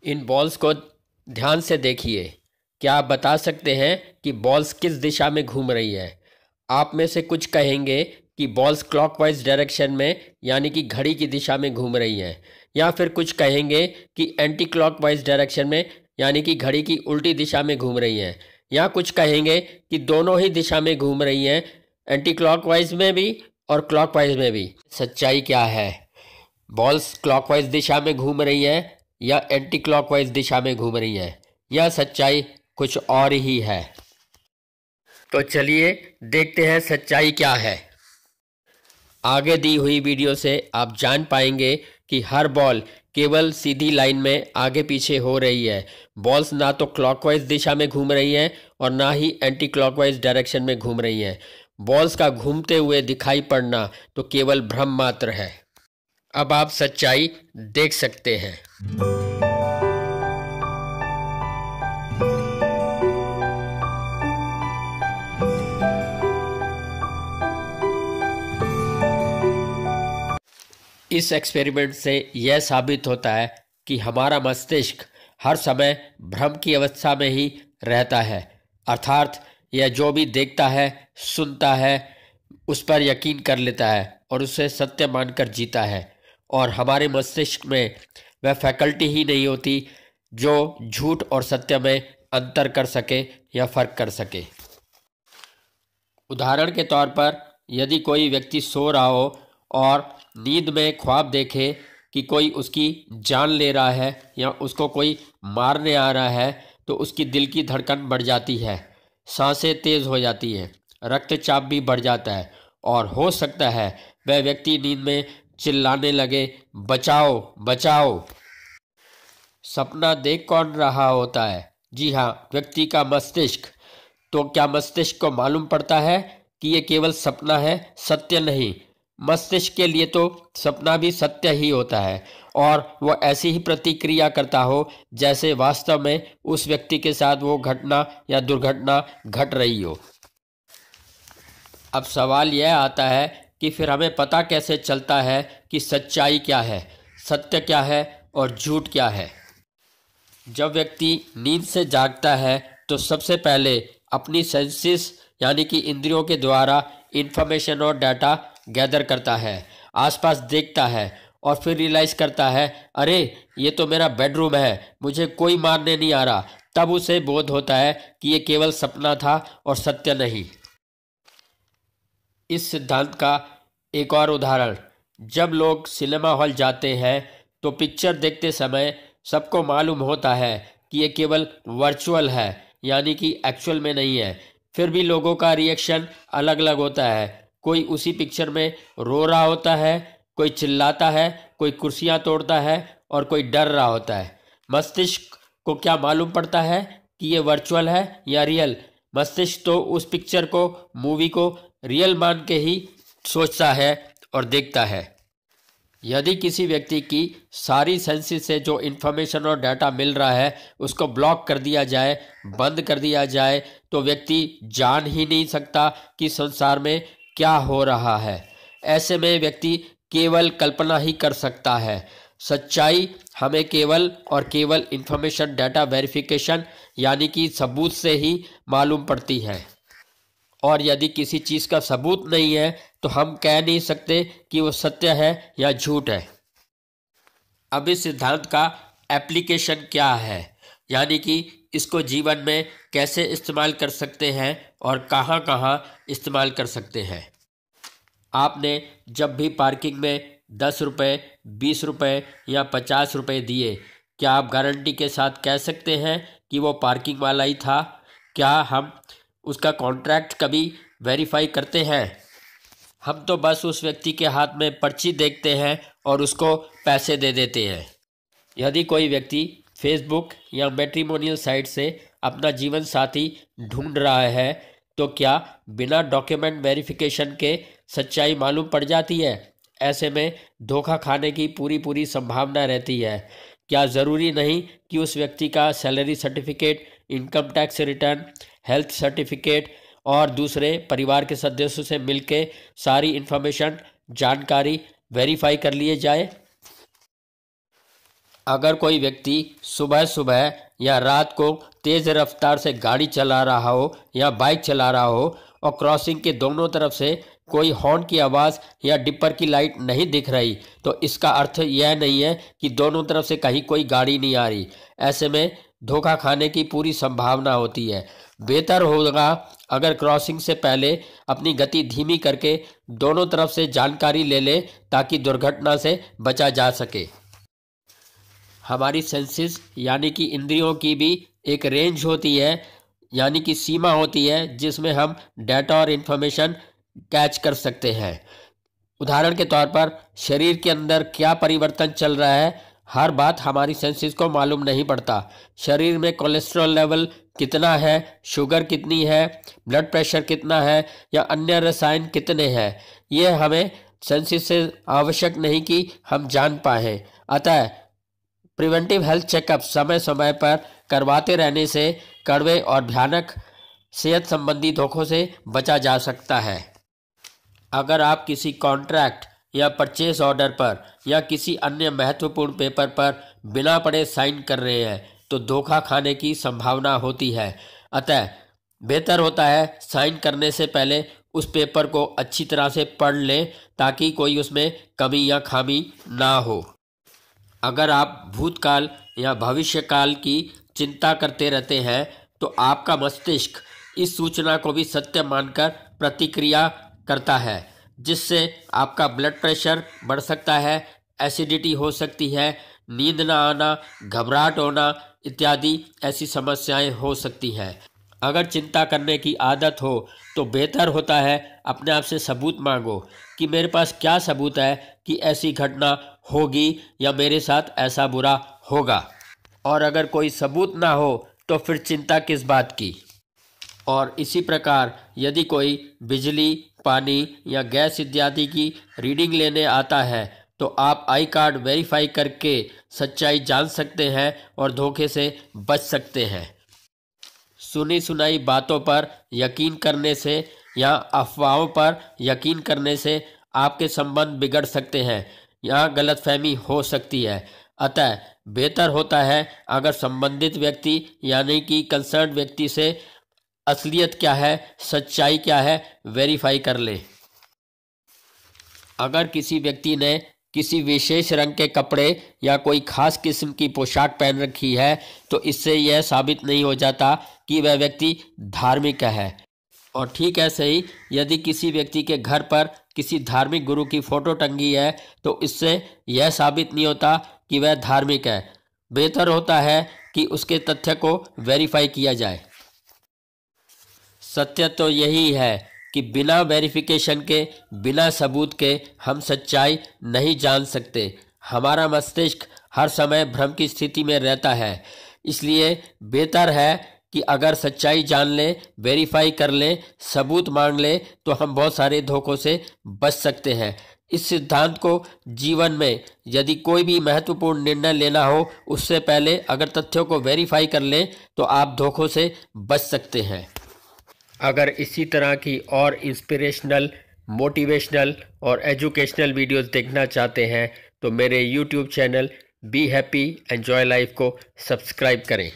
इन balls को ध्यान से देखिए। क्या आप बता सकते हैं कि बॉल्स किस दिशा में घूम रही है? आप में से कुछ कहेंगे कि बॉल्स क्लॉकवाइज डायरेक्शन में यानी कि घड़ी की दिशा में घूम रही हैं, या फिर कुछ कहेंगे कि एंटी क्लॉकवाइज डायरेक्शन में यानी कि घड़ी की उल्टी दिशा में घूम रही हैं, या कुछ कहेंगे कि दोनों ही दिशा में घूम रही हैं, एंटी क्लॉकवाइज में भी और क्लॉकवाइज में भी। सच्चाई क्या है? बॉल्स क्लॉकवाइज दिशा में घूम रही है या एंटी क्लॉकवाइज दिशा में घूम रही है? यह सच्चाई कुछ और ही है। तो चलिए देखते हैं सच्चाई क्या है। आगे दी हुई वीडियो से आप जान पाएंगे कि हर बॉल केवल सीधी लाइन में आगे पीछे हो रही है। बॉल्स ना तो क्लॉकवाइज दिशा में घूम रही हैं और ना ही एंटी क्लॉकवाइज डायरेक्शन में घूम रही हैं। बॉल्स का घूमते हुए दिखाई पड़ना तो केवल भ्रम मात्र है। अब आप सच्चाई देख सकते हैं। इस एक्सपेरिमेंट से यह साबित होता है कि हमारा मस्तिष्क हर समय भ्रम की अवस्था में ही रहता है, अर्थात यह जो भी देखता है, सुनता है, उस पर यकीन कर लेता है और उसे सत्य मानकर जीता है। और हमारे मस्तिष्क में वह फैकल्टी ही नहीं होती जो झूठ और सत्य में अंतर कर सके या फर्क कर सके। उदाहरण के तौर पर यदि कोई व्यक्ति सो रहा हो और नींद में ख्वाब देखे कि कोई उसकी जान ले रहा है या उसको कोई मारने आ रहा है, तो उसकी दिल की धड़कन बढ़ जाती है, सांसें तेज हो जाती हैं, रक्तचाप भी बढ़ जाता है और हो सकता है वह व्यक्ति नींद में चिल्लाने लगे, बचाओ बचाओ। सपना देख कौन रहा होता है? जी हाँ, व्यक्ति का मस्तिष्क। तो क्या मस्तिष्क को मालूम पड़ता है कि ये केवल सपना है, सत्य नहीं? मस्तिष्क के लिए तो सपना भी सत्य ही होता है और वो ऐसी ही प्रतिक्रिया करता हो जैसे वास्तव में उस व्यक्ति के साथ वो घटना या दुर्घटना घट रही हो। अब सवाल यह आता है कि फिर हमें पता कैसे चलता है कि सच्चाई क्या है, सत्य क्या है और झूठ क्या है? जब व्यक्ति नींद से जागता है तो सबसे पहले अपनी सेंसेस यानी कि इंद्रियों के द्वारा इंफॉर्मेशन और डाटा गैदर करता है, आसपास देखता है और फिर रियलाइज़ करता है, अरे ये तो मेरा बेडरूम है, मुझे कोई मारने नहीं आ रहा। तब उसे बोध होता है कि ये केवल सपना था और सत्य नहीं। इस सिद्धांत का एक और उदाहरण, जब लोग सिनेमा हॉल जाते हैं तो पिक्चर देखते समय सबको मालूम होता है कि ये केवल वर्चुअल है यानी कि एक्चुअल में नहीं है। फिर भी लोगों का रिएक्शन अलग अलग होता है। कोई उसी पिक्चर में रो रहा होता है, कोई चिल्लाता है, कोई कुर्सियां तोड़ता है और कोई डर रहा होता है। मस्तिष्क को क्या मालूम पड़ता है कि ये वर्चुअल है या रियल? मस्तिष्क तो उस पिक्चर को, मूवी को रियल मान के ही सोचता है और देखता है। यदि किसी व्यक्ति की सारी सेंसेस से जो इन्फॉर्मेशन और डाटा मिल रहा है उसको ब्लॉक कर दिया जाए, बंद कर दिया जाए, तो व्यक्ति जान ही नहीं सकता कि संसार में क्या हो रहा है। ऐसे में व्यक्ति केवल कल्पना ही कर सकता है। सच्चाई हमें केवल और केवल इन्फॉर्मेशन डाटा वेरिफिकेशन यानी कि सबूत से ही मालूम पड़ती है। और यदि किसी चीज़ का सबूत नहीं है तो हम कह नहीं सकते कि वो सत्य है या झूठ है। अब इस सिद्धांत का एप्लीकेशन क्या है, यानी कि इसको जीवन में कैसे इस्तेमाल कर सकते हैं और कहाँ कहाँ इस्तेमाल कर सकते हैं। आपने जब भी पार्किंग में 10 रुपये, 20 रुपये या 50 रुपये दिए, क्या आप गारंटी के साथ कह सकते हैं कि वो पार्किंग वाला ही था? क्या हम उसका कॉन्ट्रैक्ट कभी वेरीफाई करते हैं? हम तो बस उस व्यक्ति के हाथ में पर्ची देखते हैं और उसको पैसे दे देते हैं। यदि कोई व्यक्ति फेसबुक या मैट्रिमोनियल साइट से अपना जीवन साथी ढूंढ रहा है तो क्या बिना डॉक्यूमेंट वेरिफिकेशन के सच्चाई मालूम पड़ जाती है? ऐसे में धोखा खाने की पूरी संभावना रहती है। क्या ज़रूरी नहीं कि उस व्यक्ति का salary certificate, income tax return, health certificate और दूसरे परिवार के सदस्यों से मिलके सारी इन्फॉर्मेशन, जानकारी वेरीफाई कर लिए जाए? अगर कोई व्यक्ति सुबह सुबह या रात को तेज़ रफ्तार से गाड़ी चला रहा हो या बाइक चला रहा हो और क्रॉसिंग के दोनों तरफ से कोई हॉर्न की आवाज़ या डिपर की लाइट नहीं दिख रही, तो इसका अर्थ यह नहीं है कि दोनों तरफ से कहीं कोई गाड़ी नहीं आ रही। ऐसे में धोखा खाने की पूरी संभावना होती है। बेहतर होगा अगर क्रॉसिंग से पहले अपनी गति धीमी करके दोनों तरफ से जानकारी ले ले, ताकि दुर्घटना से बचा जा सके। हमारी सेंसेस यानी कि इंद्रियों की भी एक रेंज होती है, यानी कि सीमा होती है, जिसमें हम डाटा और इन्फॉर्मेशन कैच कर सकते हैं। उदाहरण के तौर पर शरीर के अंदर क्या परिवर्तन चल रहा है, हर बात हमारी सेंसेस को मालूम नहीं पड़ता। शरीर में कोलेस्ट्रॉल लेवल कितना है, शुगर कितनी है, ब्लड प्रेशर कितना है या अन्य रसायन कितने हैं, ये हमें सेंसेस से आवश्यक नहीं कि हम जान पाएँ। अतः प्रिवेंटिव हेल्थ चेकअप समय समय पर करवाते रहने से कड़वे और भयानक सेहत संबंधी धोखों से बचा जा सकता है। अगर आप किसी कॉन्ट्रैक्ट या परचेज ऑर्डर पर या किसी अन्य महत्वपूर्ण पेपर पर बिना पढ़े साइन कर रहे हैं, तो धोखा खाने की संभावना होती है। अतः बेहतर होता है साइन करने से पहले उस पेपर को अच्छी तरह से पढ़ लें, ताकि कोई उसमें कमी या खामी ना हो। अगर आप भूतकाल या भविष्यकाल की चिंता करते रहते हैं, तो आपका मस्तिष्क इस सूचना को भी सत्य मानकर प्रतिक्रिया करता है, जिससे आपका ब्लड प्रेशर बढ़ सकता है, एसिडिटी हो सकती है, नींद ना आना, घबराहट होना इत्यादि ऐसी समस्याएं हो सकती हैं। अगर चिंता करने की आदत हो तो बेहतर होता है अपने आप से सबूत मांगो कि मेरे पास क्या सबूत है कि ऐसी घटना होगी या मेरे साथ ऐसा बुरा होगा। और अगर कोई सबूत ना हो तो फिर चिंता किस बात की। और इसी प्रकार यदि कोई बिजली, पानी या गैस इत्यादि की रीडिंग लेने आता है, तो आप आई कार्ड वेरीफाई करके सच्चाई जान सकते हैं और धोखे से बच सकते हैं। सुनी सुनाई बातों पर यकीन करने से या अफवाहों पर यकीन करने से आपके संबंध बिगड़ सकते हैं या गलतफहमी हो सकती है। अतः बेहतर होता है अगर संबंधित व्यक्ति यानी कि कंसर्न व्यक्ति से असलियत क्या है, सच्चाई क्या है, वेरीफाई कर ले। अगर किसी व्यक्ति ने किसी विशेष रंग के कपड़े या कोई खास किस्म की पोशाक पहन रखी है, तो इससे यह साबित नहीं हो जाता कि वह व्यक्ति धार्मिक है। और ठीक ऐसे ही यदि किसी व्यक्ति के घर पर किसी धार्मिक गुरु की फोटो टंगी है, तो इससे यह साबित नहीं होता कि वह धार्मिक है। बेहतर होता है कि उसके तथ्य को वेरीफाई किया जाए। सत्य तो यही है कि बिना वेरिफिकेशन के, बिना सबूत के हम सच्चाई नहीं जान सकते। हमारा मस्तिष्क हर समय भ्रम की स्थिति में रहता है। इसलिए बेहतर है कि अगर सच्चाई जान लें, वेरीफाई कर लें, सबूत मांग लें, तो हम बहुत सारे धोखों से बच सकते हैं। इस सिद्धांत को जीवन में यदि कोई भी महत्वपूर्ण निर्णय लेना हो, उससे पहले अगर तथ्यों को वेरीफाई कर लें, तो आप धोखों से बच सकते हैं। अगर इसी तरह की और इंस्पिरेशनल, मोटिवेशनल और एजुकेशनल वीडियोस देखना चाहते हैं, तो मेरे YouTube channel be happy enjoy life को सब्सक्राइब करें।